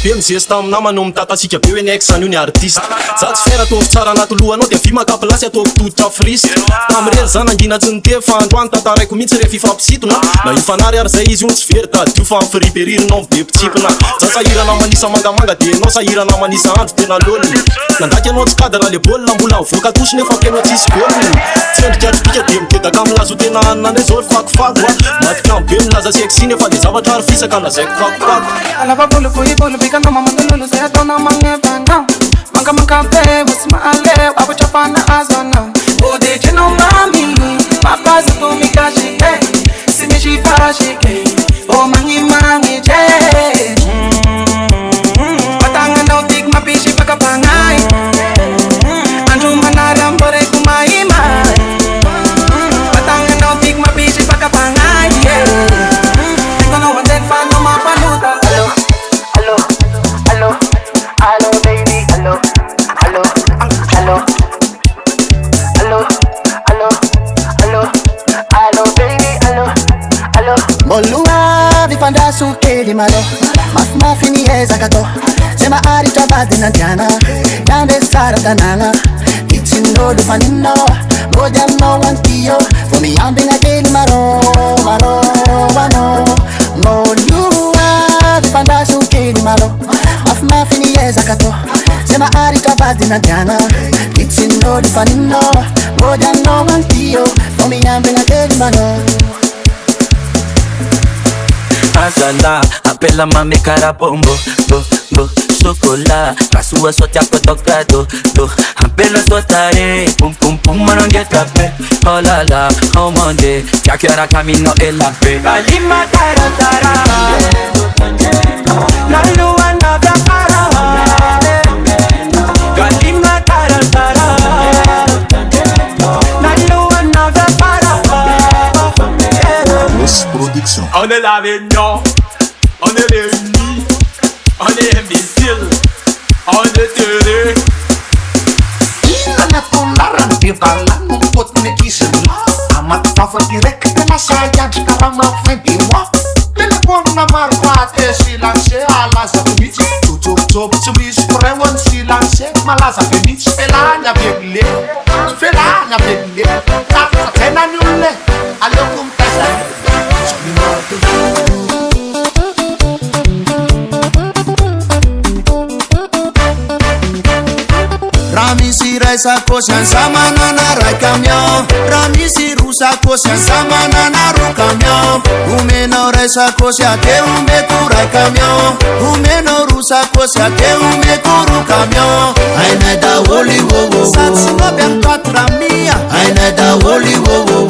be mizesta aminama no mitatasika be hoe ny ex anio ny artiste za tsy fera ataovy tsara anaty lohanao dia vimakapilasy ataovy tototra friste tamirery zany angina tsy nite fa androany tantaraiko mihitsy rehefa ifampisitona na ifanary ary zay izy io tsy very tadio fa mifiriperirinao be mpitsipina za sahirana manisa mangamanga dia anao sahirana manisa andro tena lolony nandaky anao tsy kadra le baolina mbola mivoaka tosy nefa kenao tsisy golony tsy endrikatrobika dia mitedaka milazo tena anina ndray zao fakofako matika be milaza sexy nefa dia zavatra ary fisaka lazaiko fakofako alava bolo bikanao mamandololo zay ataonao magnevanao mangamanga be wasy mahaleo akotrapana azanao odejenao mami mapaza tomikashike sy misy fashike o magnimangy je batanganao tiky mapisy fakapagnay andro manary amboreko maimay batanganao tiky mapisy fakapagnay tengonao andeky fanao mampaluta Allo baby, allo baby, allo Molua vifandasu keli malo mafini ezakato sema ari tabadi nandiana yande sara tananga ichindo dufanino moja no wantio fomi ambinga keli maro Molua vifandasu keli malo mafini ezakato sema ari tabadi nandiana ichindo dufanino moja no wantio fomi ambinga keli maro Azala, apela mami cara bombo, bo, chocolate, kasua sote ako tocado, apela sotare, pum, manonge kape, oh la la, oh monde, chakiara camino el la fe. Kalima tara, la lua na cara, kalima tara, la lua na cara. Production. On est la réunion, on est réunis, on est imbéciles, on est heureux. Anak kularan di dalam mumput netizen amat favorit karena sayang sekarang mau main di wah telepon nomor kuatnya silang se ala satu biji tutup semis perempuan silang se malah sampai biji pelanya beli tak kena nyule alokum tasar Ramisi raisa kosyan sama nana rai camion Ramisi rusa kosyan sama nana ru camion Umeno raisa kosya te ume kurai camion Umeno rusa kosya te ume kuru camion Aina da woli wo wo Satsi no biang katura mia Aina da woli wo wo